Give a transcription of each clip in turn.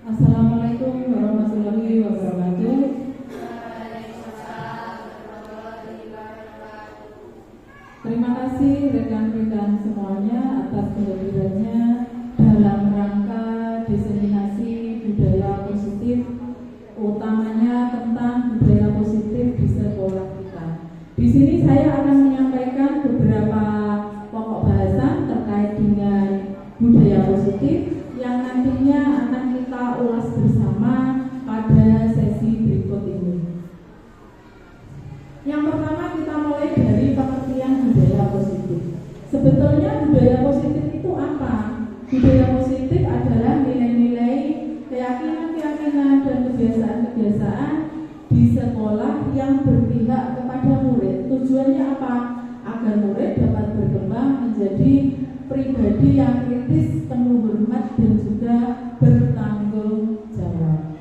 Assalamualaikum warahmatullahi wabarakatuh. Terima kasih rekan-rekan semuanya atas kehadirannya dalam rangka diseminasi budaya positif, utamanya tentang budaya positif di sekolah kita. Di sini saya akan menyampaikan beberapa pokok bahasan terkait dengan budaya positif yang nantinya akan kita ulas bersama pada sesi berikut ini. Yang pertama, kita mulai dari pengertian budaya positif. Sebetulnya budaya positif itu apa? Budaya positif adalah nilai-nilai, keyakinan-keyakinan dan kebiasaan-kebiasaan di sekolah yang berpihak kepada murid. Tujuannya apa? Agar murid dapat berkembang menjadi pribadi yang kritis, penuh hormat dan juga bertanggung jawab.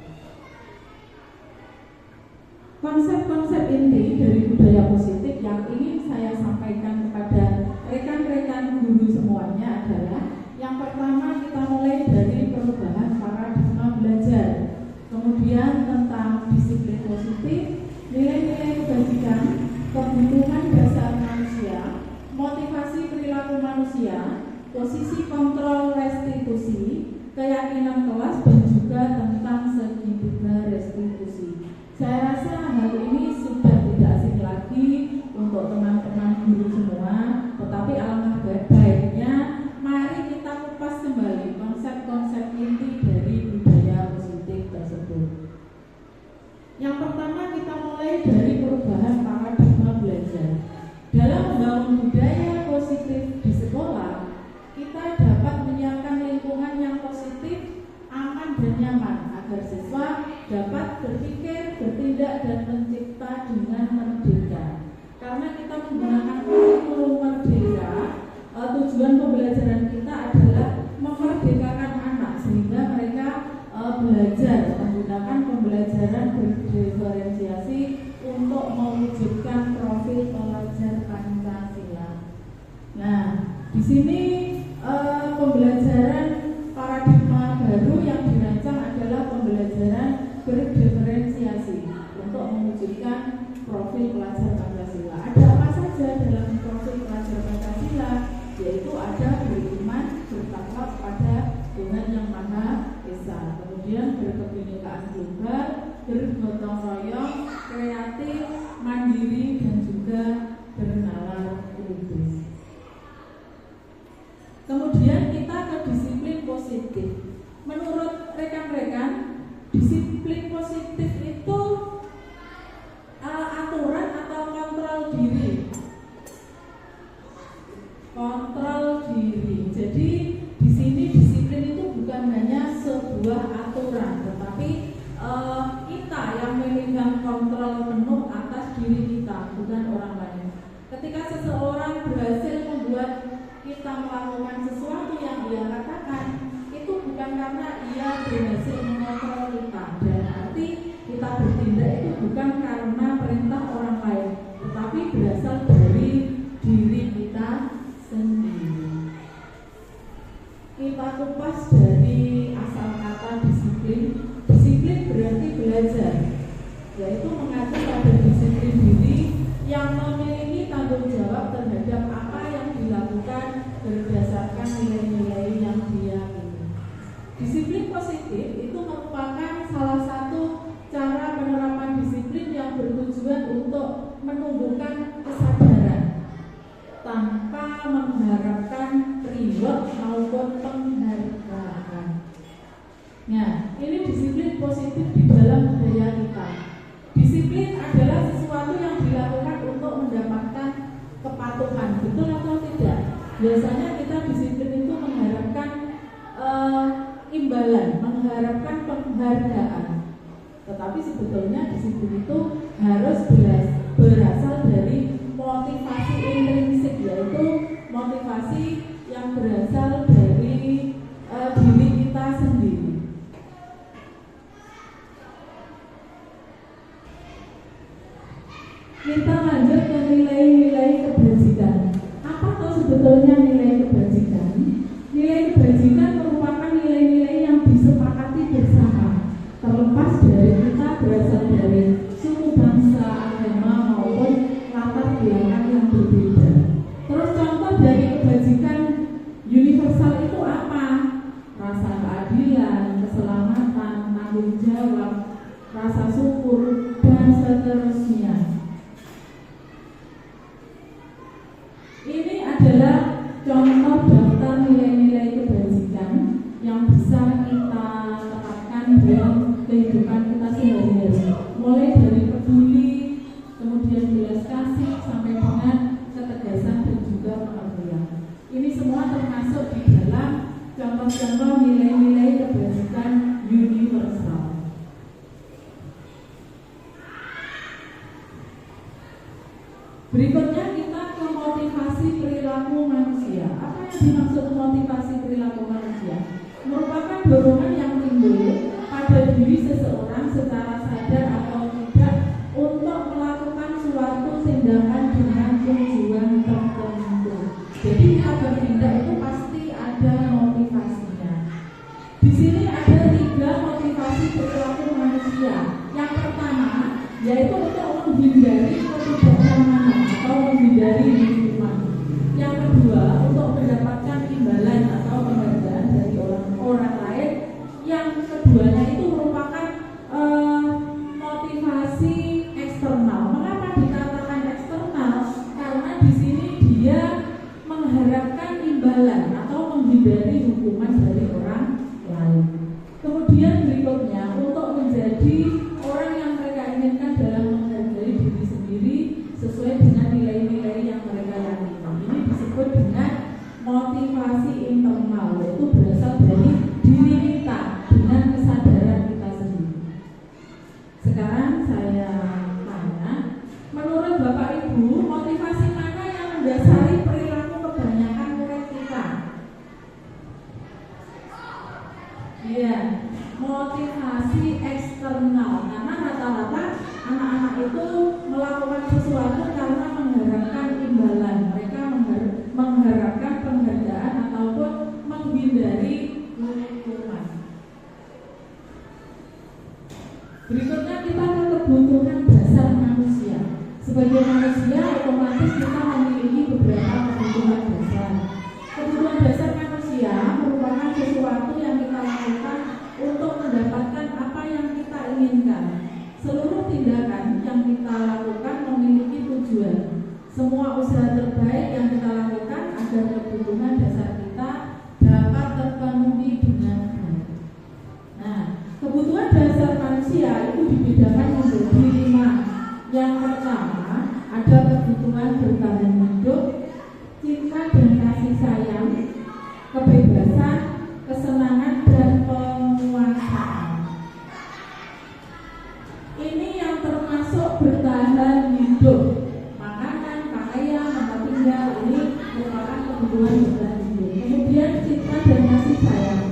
Konsep-konsep inti dari budaya positif yang ingin saya sampaikan kepada rekan-rekan guru semuanya adalah: yang pertama, kita mulai dari perubahan paradigma belajar, kemudian tentang disiplin positif, nilai-nilai kebajikan, kebutuhan dasar manusia, motivasi perilaku manusia, posisi kontrol restitusi, keyakinan kelas, dan juga tentang segitiga restitusi. Saya rasa hal ini sudah tidak asing lagi untuk teman-teman guru semua, tetapi alangkah baiknya mari kita kupas kembali konsep-konsep inti dari budaya positif tersebut. Yang pertama, kita mulai dari perubahan paradigma belajar. Dalam membangun budaya positif di sekolah, kita dapat menyiapkan lingkungan yang positif, aman dan nyaman agar siswa dapat berpikir, bertindak dan mencipta dengan merdeka. Karena kita menggunakan kurikulum merdeka, tujuan pembelajaran kita adalah memerdekakan anak sehingga mereka belajar menggunakan pembelajaran berdiferensiasi untuk mewujudkan profil pelajar Pancasila. Nah, di sini pembelajaran paradigma baru yang dirancang adalah pembelajaran berdiferensiasi untuk mewujudkan profil pelajar Pancasila. Ada apa saja dalam profil pelajar Pancasila? Yaitu ada beriman, bertakwa kepada Tuhan Yang Maha Esa, kemudian berkebinekaan global, bergotong royong, kreatif, mandiri, dan juga bernalar lupis. Kemudian kita ke disiplin positif. Menurut rekan-rekan, disiplin positif itu aturan atau kontrol diri. Kontrol diri. Jadi di sini disiplin itu bukan hanya sebuah aturan, tetapi kita yang memegang kontrol penuh atas diri kita, bukan orang lain. Ketika seseorang berhasil membuat kita melakukan sesuatu yang ia katakan, itu bukan karena ia berhasil mengontrol kita, dan arti kita bertindak itu bukan karena perintah orang lain, tetapi berasal dari diri kita sendiri. Kita kupas dari asal kata disiplin. Disiplin berarti belajar, yaitu mengacu pada disiplin diri yang memiliki tanggung jawab terhadap apa yang dilakukan berdasarkan nilai-nilai yang diyakini. Disiplin positif itu merupakan salah satu cara penerapan disiplin yang bertujuan untuk menumbuhkan kesadaran tanpa mengharapkan reward maupun penghargaan. Nah, ini disiplin positif di dalam budaya kita. Disiplin adalah sesuatu yang dilakukan untuk mendapatkan kepatuhan, betul atau tidak? Biasanya kita disiplin itu mengharapkan imbalan, mengharapkan penghargaan. Tetapi sebetulnya disiplin itu harus berasal dari motivasi intrinsik, yaitu motivasi yang berasal dari diri kita sendiri. Kita lanjut ke nilai-nilai kebajikan. Apa tuh sebetulnya nilai kebajikan? Nilai kebajikan merupakan nilai-nilai yang disepakati bersama terlepas dari kita berasal dari suku bangsa, agama maupun latar belakang yang berbeda. Terus contoh dari kebajikan universal itu apa? Rasa keadilan, keselamatan, tanggung jawab, rasa syukur, dan seterusnya. Ini adalah contoh daftar nilai-nilai kebajikan yang bisa kita terapkan dalam kehidupan kita sehari-hari. Mulai dari peduli, kemudian belas kasih, sampai dengan ketegasan dan juga pengertian. Ini semua termasuk di dalam contoh-contoh nilai-nilai kebajikan universal. Berikutnya kita ke motivasi perilaku manusia. Apa yang dimaksud motivasi perilaku manusia? Merupakan dorongan yang timbul pada diri seseorang secara sadar atau tidak untuk melakukan suatu tindakan dengan tujuan tertentu. Jadi kita bertindak itu pasti ada motivasinya. Di sini ada 3 motivasi perilaku manusia. Yang pertama yaitu untuk menghindari ketidaknyamanan atau menghindari hukuman. Yang kedua untuk mendapatkan imbalan atau penghargaan dari orang lain. Yang keduanya itu merupakan motivasi eksternal. Mengapa dikatakan eksternal? Karena di sini dia mengharapkan imbalan atau menghindari hukuman dari orang lain. Kemudian berikutnya untuk menjadi orang yang mereka inginkan dalam menghargai diri sendiri sesuai dengan nilai-nilai yang mereka yakini. Ini disebut dengan motivasi internal, yaitu berasal dari diri kita dengan kesadaran kita sendiri. Sekarang saya tanya, menurut Bapak Ibu, motivasi mana yang mendasari perilaku kebanyakan murid kita? Iya, motivasi eksternal. Karena rata-rata anak-anak itu melakukan sesuatu karena mengharapkan imbalan. Mereka mengharapkan penghargaan ataupun menghindari hukuman. Berikutnya kita ke kebutuhan dasar manusia. Sebagai manusia otomatis kita memiliki beberapa kebutuhan dasar. Kebutuhan dasar manusia merupakan sesuatu yang kita lakukan untuk mendapatkan apa yang kita inginkan. Seluruh tindakan yang kita lakukan memiliki tujuan. Semua usaha terbaik yang kita lakukan agar kebutuhan dasar kita dapat terpenuhi dengan baik. Nah, kebutuhan dasar manusia itu dibedakan menjadi 5. Yang pertama ada kebutuhan bertahan hidup, cinta dan kasih sayang, kebebasan, kesenangan dan penguasaan. Ini yang termasuk bertahan hidup. Makanan, pakaian, tempat tinggal, ini merupakan kebutuhan bertahan hidup. Kemudian cinta dan kasih sayang,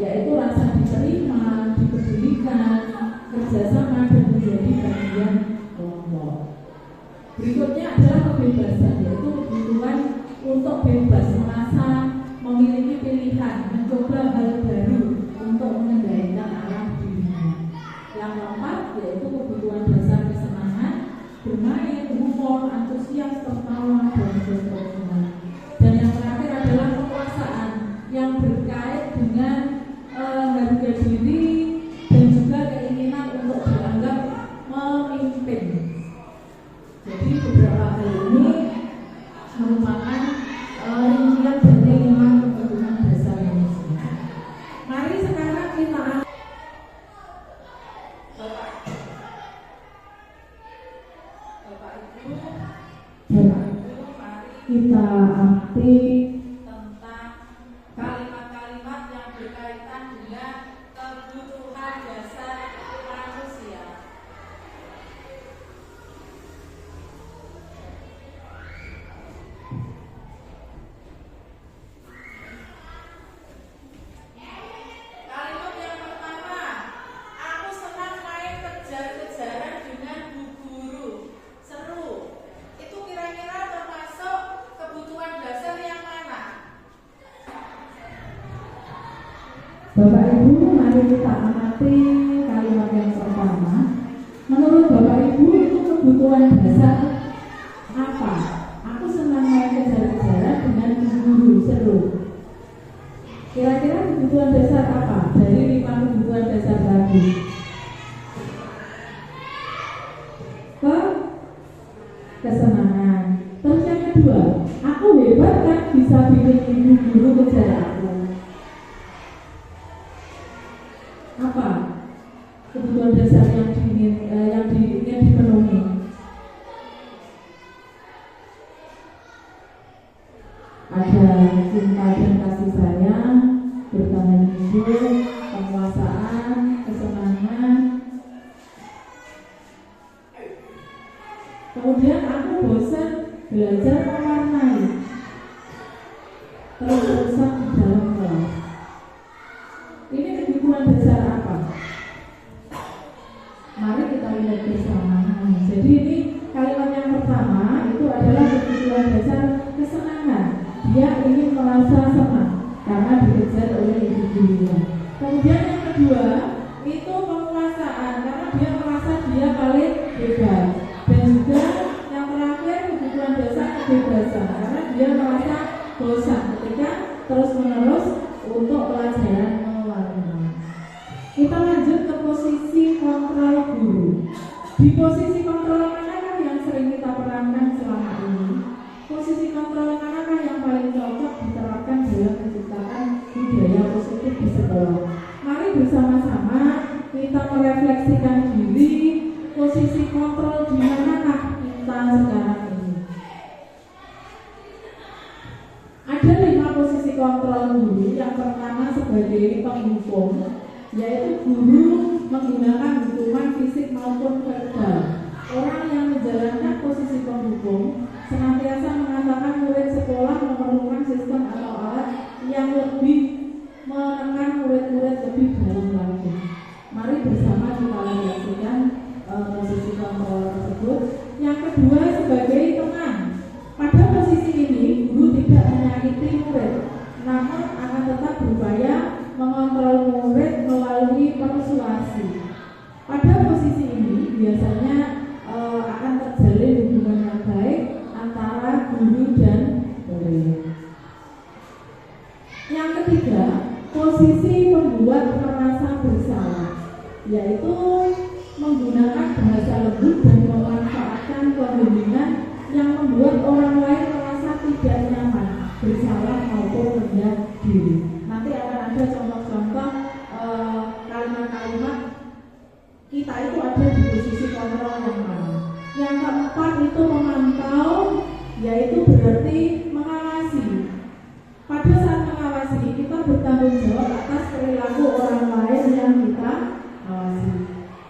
yaitu rasa diterima, dipedulikan, kerjasama dan menjadi bagian kelompok. Berikutnya adalah kebebasan, yaitu kebutuhan untuk bebas, merasa memiliki pilihan, mencoba hal baru untuk mengendalikan arah dirinya. Yang keempat yaitu kebutuhan dasar kesenangan, bermain, humor, antusias, tertawa, dan seterusnya. Dan yang terakhir adalah kekuasaan yang berkait dengan harga diri dan juga keinginan untuk dianggap memimpin. Jadi beberapa hal ini merupakan rincian dari 5 kebutuhan dasar manusia. Mari sekarang kita kita arti tentang kalimat-kalimat yang berkaitan dengan kebutuhan dasar manusia. Kalimat yang pertama, aku senang main kejar-kejaran dengan bu guru. Seru. Itu kira-kira termasuk kebutuhan dasar yang mana? Bapak Ibu, mari kita amati kalimat yang kesenangan. Terus yang kedua, aku hebat kan bisa bikin ibu guru kejar aku. Apa kebutuhan dasar yang ingin dipenuhi? Ada cinta dan kasih sayang, bertahan hidup, penguasaan, kesenangan. Kemudian aku bosan belajar mewarnai, terus rusak di dalam kelas. Ini kebutuhan dasar apa? Mari kita lihat bersama. Jadi ini kalimat yang pertama itu adalah kebutuhan dasar kesenangan. Dia ingin merasa senang karena dikejar oleh ibu gurunya. Kemudian yang kedua itu penguasaan, karena dia merasa dia paling hebat. Dan juga yang terakhir kebutuhan dasar kebebasan, karena dia merasa bosan ketika terus-menerus untuk pelajaran mewarnai. Kita lanjut ke posisi kontrol guru. Di posisi kontrol manakah yang sering kita perankan selama ini? Posisi kontrol manakah yang paling cocok diterapkan dalam menciptakan budaya positif di sekolah? Mari bersama-sama kita merefleksikan diri, posisi kontrol di manakah kita sekarang ini? Ada 5 posisi kontrol guru. Yang pertama sebagai penghukum, yaitu guru menggunakan hukuman fisik maupun verbal. Orang yang menjalankan posisi penghukum senantiasa mengatakan murid sekolah memerlukan sistem atau alat yang lebih menekan murid-murid lebih dalam lagi. Mari bersama kita refleksikan posisi kontrol tersebut. Yang kedua sebagai teman. Pada posisi ini guru tidak menyakiti murid, namun akan tetap berupaya mengontrol murid melalui persuasi. Pada posisi ini biasanya akan terjalin hubungan yang baik antara guru dan murid. Yang ketiga, posisi pembuat merasa bersalah, yaitu menggunakan bahasa lembut dan memanfaatkan pembimbingan yang membuat orang lain merasa tidak nyaman, bersalah maupun rendah diri. Nanti akan ada contoh-contoh kalimat-kalimat kita itu ada di posisi kontrol yang mana. Yang keempat itu memantau, yaitu berarti mengawasi. Pada saat mengawasi kita bertanggung jawab atas perilaku orang lain yang kita awasi.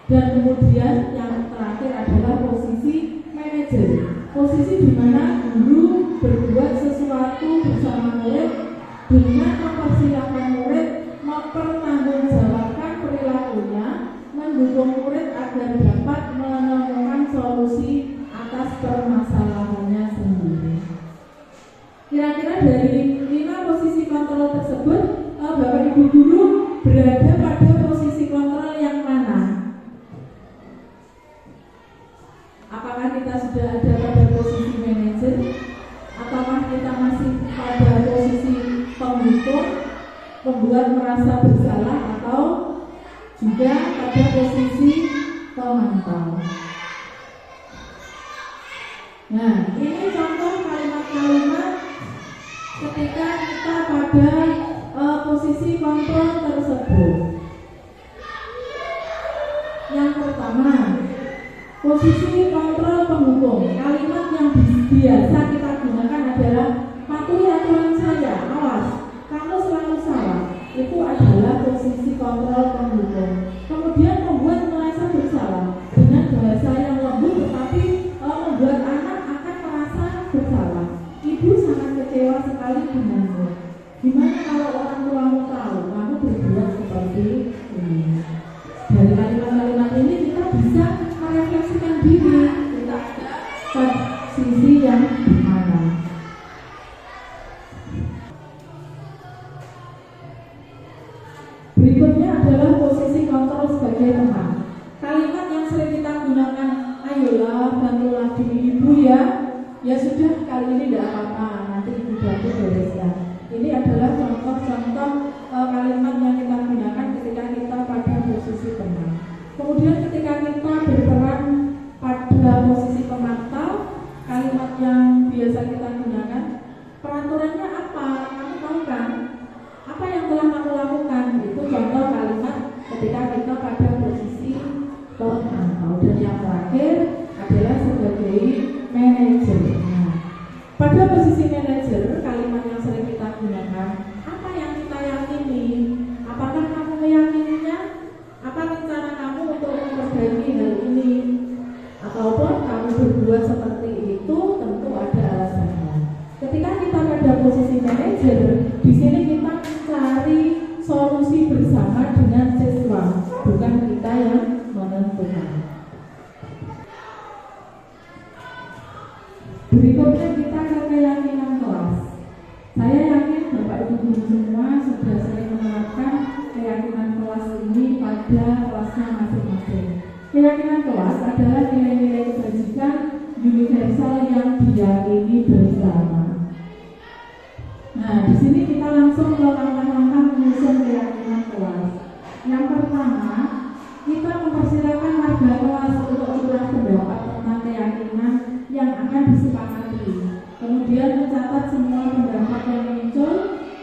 Dan kemudian yang terakhir adalah posisi manajer. Posisi di mana guru berbuat sesuatu bersama murid dengan mempersilahkan murid mempertanggungjawabkan perilakunya, mendukung murid agar dapat menemukan solusi atas permasalahannya sendiri. Kira-kira dari 5 posisi kontrol tersebut, Bapak Ibu guru berada pada posisi kontrol yang mana? Apakah kita sudah ada pada posisi manajer? Ataukah kita masih pada posisi penghukum, membuat merasa bersalah, atau juga pada posisi pemantau? Nah, ini contoh kalimat-kalimat ketika kita pada posisi kontrol tersebut. Yang pertama, posisi kontrol penghukum. Kalimat yang biasa kita gunakan adalah patuhi aturan saya, awas, kamu selalu salah. Itu adalah posisi kontrol penghukum. Kemudian membuat merasa bersalah dengan bahasa yang lembut tetapi membuat anak akan merasa bersalah. Ibu sangat kecewa sekali denganmu. Gimana kalau orang tuamu tahu kamu berbuat seperti ini? Dari kalimat-kalimat ini kita bisa merefleksikan diri kita ke sisi yang mana. Berikutnya adalah posisi kontrol sebagai teman. Kalimat yang sering kita gunakan, ayolah bantulah diri ibu ya. Ya sudah, kali ini tidak apa-apa, nanti ibu bantu bereskan. Ini adalah contoh-contoh kalimat yang kita gunakan ketika kita pada posisi teman. Kemudian ketika kita berperan pada pada posisi pemantau, kalimat yang biasa kita gunakan, peraturannya apa? Kamu tahu kan? Apa yang telah kamu lakukan? Itu contoh kalimat ketika kita pada posisi pemantau. Dan yang terakhir adalah sebagai manajer. Nah, pada posisi manajer, kalimat yang sering kita gunakan, apa yang kita yakini? Apakah kamu meyakininya? Apa rencana kamu untuk memperbaiki hal ini? Ataupun kamu berbuat seperti itu, tentu ada alasannya. Ketika kita pada posisi manajer, di sini kita mencari solusi bersama dengan siswa, bukan kita yang menentukan. Berikutnya kita ke keyakinan kelas. Saya yakin Bapak Ibu guru semua sudah sering menerapkan keyakinan kelas ini pada kelasnya masing-masing. Keyakinan kelas adalah nilai-nilai kebajikan universal yang diyakini bersama. Nah, di sini kita langsung ke langkah-langkah menyusun keyakinan kelas. Yang pertama, kita mempersilakan warga kelas untuk curah pendapat tentang keyakinan yang akan disepakati. Kemudian mencatat semua pendapat yang muncul.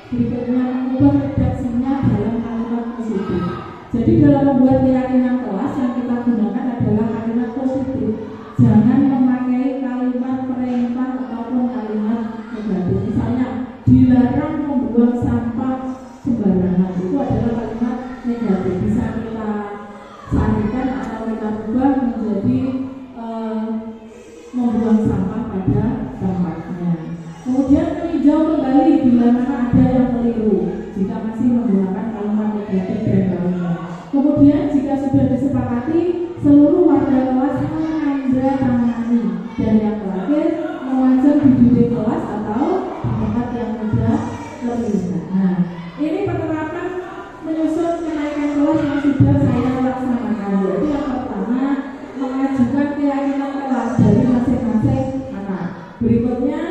Berikutnya mengubah redaksinya dalam kalimat positif. Jadi dalam membuat keyakinan kelas yang kita gunakan adalah kalimat positif. Jangan memakai kalimat perintah ataupun kalimat negatif. Misalnya dilarang membuang sampah sembarangan, itu adalah kalimat negatif. Bisa kita sarikan atau kita ubah menjadi membuang sampah pada tempatnya. Kemudian meninjau kembali bila mana ada yang keliru jika masih menggunakan kalimat negatif dan lainnya. Kemudian jika sudah disepakati, seluruh warga kelas menandatangani. Dan yang terakhir, memajang di dinding kelas atau di tempat yang mudah terlihat. Nah, ini penerapan menyusun kenaikan kelas yang sudah saya laksanakan. Yaitu yang pertama, mengajukan keyakinan kelas dari masing-masing anak. Berikutnya,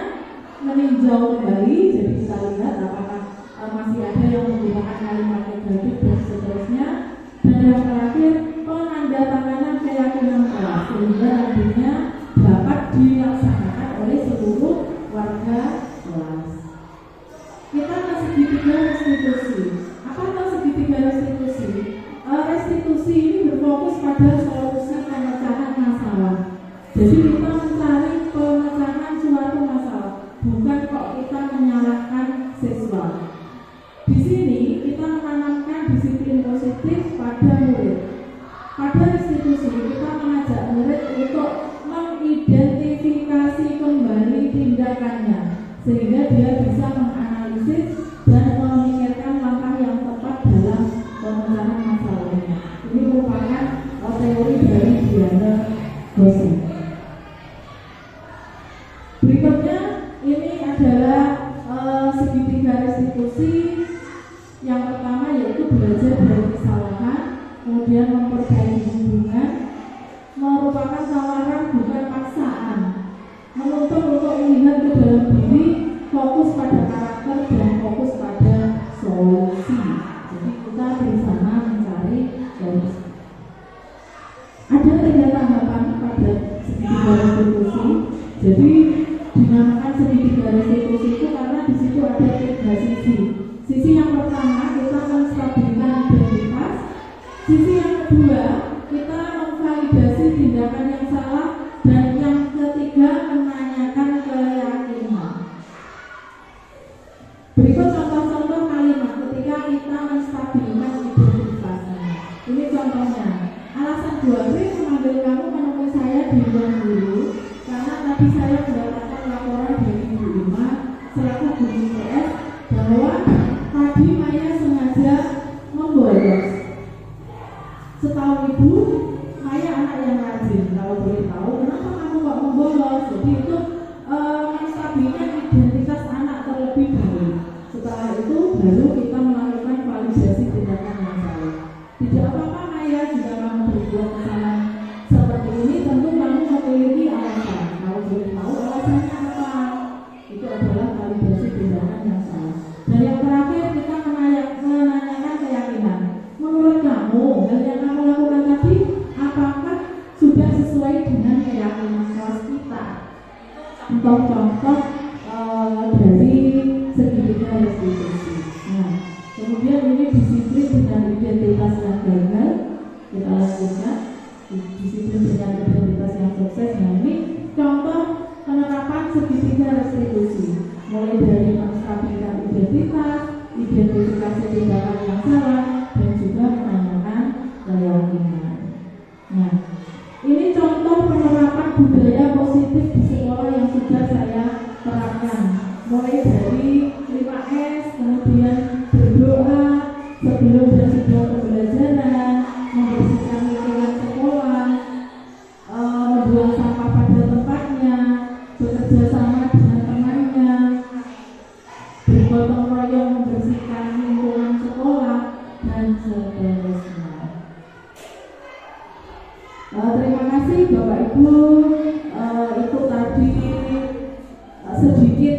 meninjau kembali, jadi kita lihat apakah masih ada yang menggunakan kalimat negatif dan seterusnya. Dan yang terakhir, penandatanganan keyakinan kelas sehingga nantinya dapat dilaksanakan oleh seluruh warga kelas. Kita ke segitiga restitusi. Apa itu segitiga restitusi? Restitusi ini berfokus pada solusi pemecahan masalah. Jadi kita mencari pemecahan suatu masalah, bukan kok kita menyalahkan siswa. Di sini kita menanamkan disiplin positif pada murid. Pada restitusi kita mengajak murid untuk mengidentifikasi kembali tindakannya sehingga dia bisa menganalisis dan memikirkan langkah yang tepat dalam pemecahan masalahnya. Ini merupakan teori dari Diana Gossi. Berikutnya ini adalah segitiga restitusi. Yang pertama yaitu belajar dari kesalahan, kemudian memperbaiki hubungan, merupakan tawaran bukan paksaan, menuntut untuk melihat ke dalam diri, fokus pada karakter dan fokus pada solusi. Jadi kita bersama mencari solusi. Ada 3 tanggapan pada segitiga restitusi. Jadi dinamakan segitiga restitusi itu karena di situ ada 3 sisi. Sisi yang pertama kita menstabilkan identitas. Sisi yang kedua kita memvalidasi tindakan yang salah. Dan yang ketiga menanyakan keyakinan. Berikut contoh-contoh kalimat ketika kita menstabilkan identitasnya. Ini contohnya. Alasan Bu Afif memanggil kamu menemui saya di ruang guru karena tadi saya mendapatkan laporan dari Bu Ima selaku guru IPS bahwa tadi Maya sengaja membolos. Setahu Ibu, Maya anak yang rajin. Kalau boleh tahu, kenapa kamu kok membolos? Jadi itu menstabilkan identitas anak terlebih dahulu. Setelah itu baru kita melakukan validasi tindakan yang salah. Tidak apa-apa Maya jika kamu berbuat kesalahan seperti ini, tentu kamu memiliki alasan. Kalau boleh tahu alasannya apa? Itu adalah validasi tindakan yang salah. Dan yang terakhir kita menanyakan keyakinan. Menurut kamu, hal yang kamu lakukan tadi apakah sudah sesuai dengan keyakinan? keyakinan kelas kita. Contoh-contoh dari segitiga restitusi. Nah, kemudian ini disiplin dengan identitas yang gagal. Kita lanjutkan. Disiplin dengan identitas yang sukses. Nah, ini contoh penerapan segitiga restitusi. Mulai dari menstabilkan identitas, identifikasi tindakan yang salah, dan juga menanyakan keyakinan. Nah, ini contoh penerapan budaya positif di sekolah yang sudah saya terapkan. Mulai dari 5S, kemudian berdoa sebelum dan sesudah pembelajaran, membersihkan lingkungan sekolah, membuang sampah pada tempatnya, bekerja sama dengan temannya, bergotong royong membersihkan lingkungan sekolah, dan seterusnya. Terima kasih Bapak Ibu. Itu tadi sedikit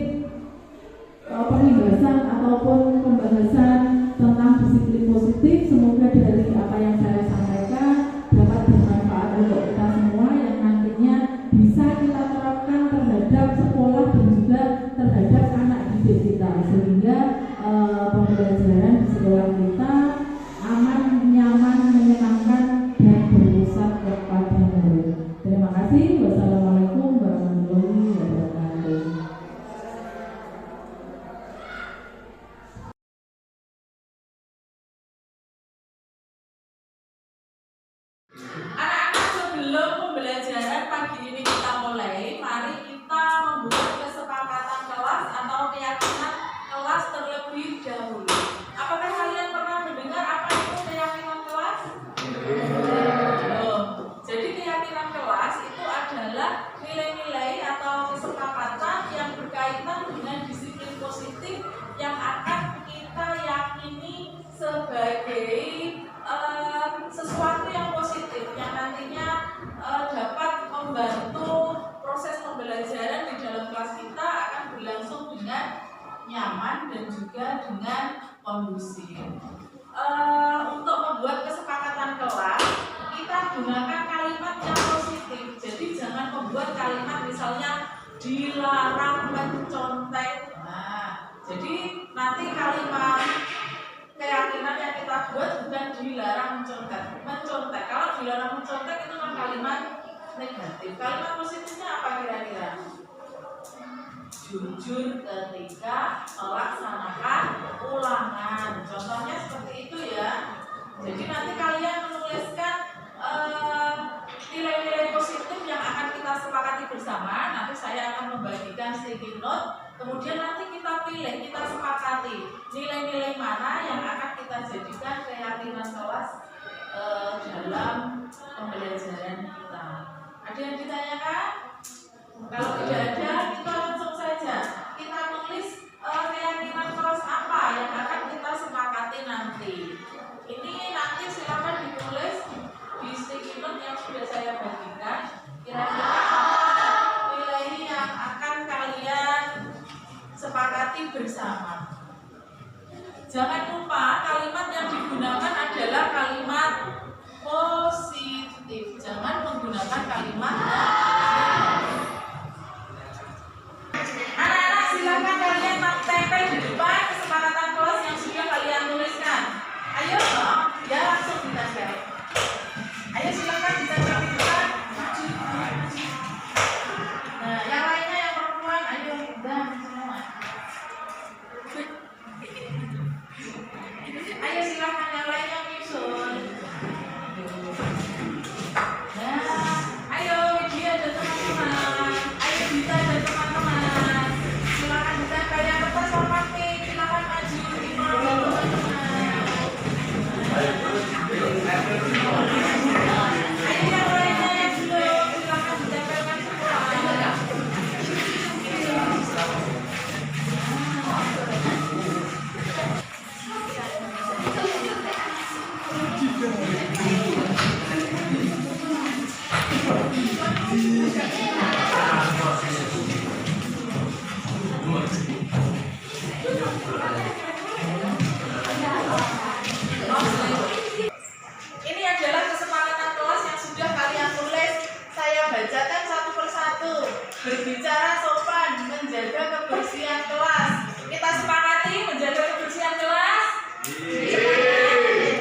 pembahasan ataupun pembahasan tentang disiplin positif. Semoga dari apa yang saya sampaikan dapat bermanfaat untuk kita semua yang nantinya bisa kita terapkan terhadap sekolah dan juga terhadap anak didik kita, sehingga pembelajaran di sekolah kita aman, nyaman, menyenangkan, dan berpusat kepada murid. Terima kasih. Wassalamualaikum warahmatullahi wabarakatuh. Anak-anak, sebelum pembelajaran pagi ini kita mulai, mari kita membuat kesepakatan kelas atau keyakinan kelas terlebih dahulu. Apakah kalian pernah mendengar apa itu keyakinan kelas? Jadi keyakinan kelas itu adalah nilai-nilai atau kesepakatan yang berkaitan dengan disiplin positif yang akan kita yakini sebagai sesuatu yang positif yang nantinya dapat membantu proses pembelajaran di dalam kelas kita akan berlangsung dengan nyaman dan juga dengan kondusif. Untuk membuat kesepakatan kelas, kita gunakan kalimat yang positif. Jadi jangan membuat kalimat misalnya dilarang mencontek. Nah, jadi nanti kalimat keyakinan yang kita buat bukan dilarang mencontek. Kalau dilarang mencontek itu kan kalimat negatif. Kalimat positifnya apa kira-kira? Jujur ketika melaksanakan ulangan. Contohnya seperti itu ya. Jadi nanti kalian menuliskan nilai-nilai positif yang akan kita sepakati bersama. Nanti saya akan membagikan sticky note. Kemudian nanti kita pilih, kita sepakati nilai-nilai mana yang akan kita jadikan keyakinan kelas dalam pembelajaran kita. Ada yang ditanyakan? Kalau tidak ada, kita langsung saja. Kita tulis keyakinan kelas apa yang akan kita sepakati nanti. Ini nanti silakan ditulis di sticky note yang sudah saya bagikan. Kira-kira apa nilai yang akan kalian sepakati bersama. Jangan lupa kalimat yang digunakan adalah kalimat positif. Jangan menggunakan kalimat negatif. Anak-anak, silakan kalian tempel di depan kesepakatan kelas yang sudah kalian tuliskan. Ayo, ya langsung ditempel. Ayo silakan ditempel di depan. Nah, yang lainnya yang perempuan, ayo dan semua. Ayo silakan yang lainnya nyusul. Nah, ayo dia dan teman-teman. Ayo Dita dan teman-teman. Silakan ditempel yang kertas warna pink. Silakan maju di bawah teman-teman. Ayo yang lainnya yang belum, silakan ditempelkan semua. Ini adalah kesepakatan kelas yang sudah kalian tulis. Saya bacakan satu berbicara sopan, menjaga kebersihan kelas. Kita sepakati menjaga kebersihan kelas?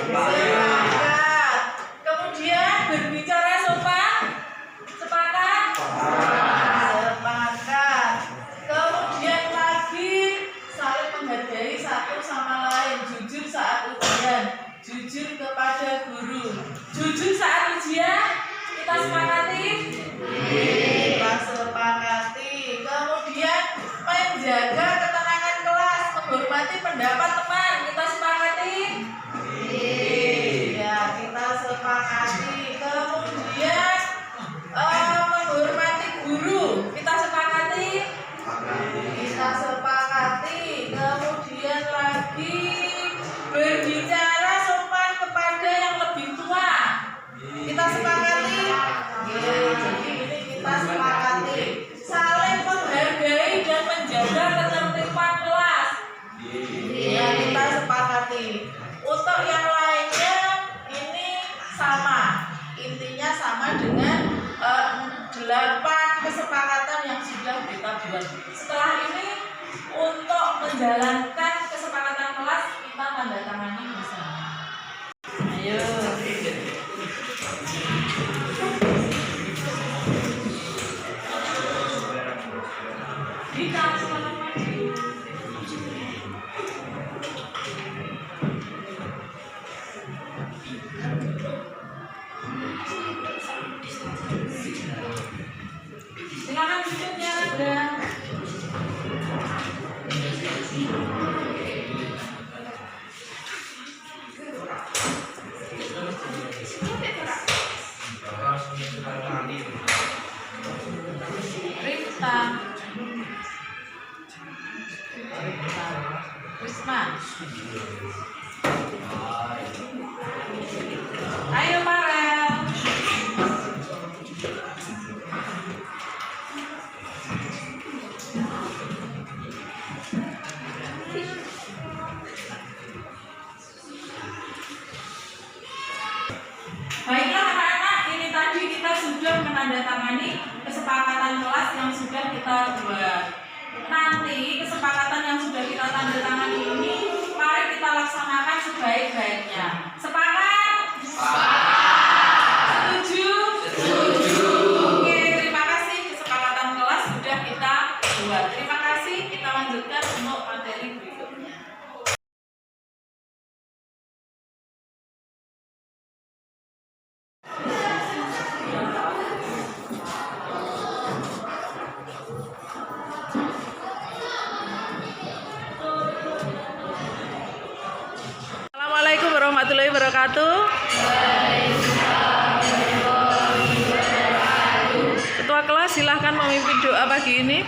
Sepakat. Kemudian berbicara sopan? Sepakat? Sepakat. Kemudian lagi saling menghargai satu sama lain, jujur saat ujian, jujur kepada guru. Jujur saat ujian, kita sepakati? Kita sepakati. Kemudian menjaga ketenangan kelas, menghormati pendapat teman, kita sepakati? Ya, kita sepakati. Kemudian menghormati guru, kita sepakati? Kita sepakati. Kemudian lagi berbicara sopan kepada yang lebih tua, kita sepakati? Jadi ini kita sepakati. Saling menghargai dan menjaga ketertiban kelas. Ya, kita sepakati. Untuk yang lainnya ini sama. Intinya sama dengan 8 kesepakatan yang sudah kita buat. Setelah ini untuk menjalankan kesepakatan kelas kita tanda tangani bersama. Ayo. Silakan duduknya ada. Rifta, Risma. Ayo Farel. Baiklah anak-anak, ini tadi kita sudah menandatangani kesepakatan kelas yang sudah kita buat. Nanti kesepakatan yang sudah kita tandatangani ini mari kita laksanakan sebaik-baiknya. Sepakat? Setuju? Setuju. Oke, terima kasih kesepakatan kelas sudah kita buat. Terima kasih, kita lanjutkan untuk materi berikutnya. Assalamualaikum warahmatullahi wabarakatuh. Ketua kelas silahkan memimpin doa pagi ini.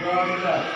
Doa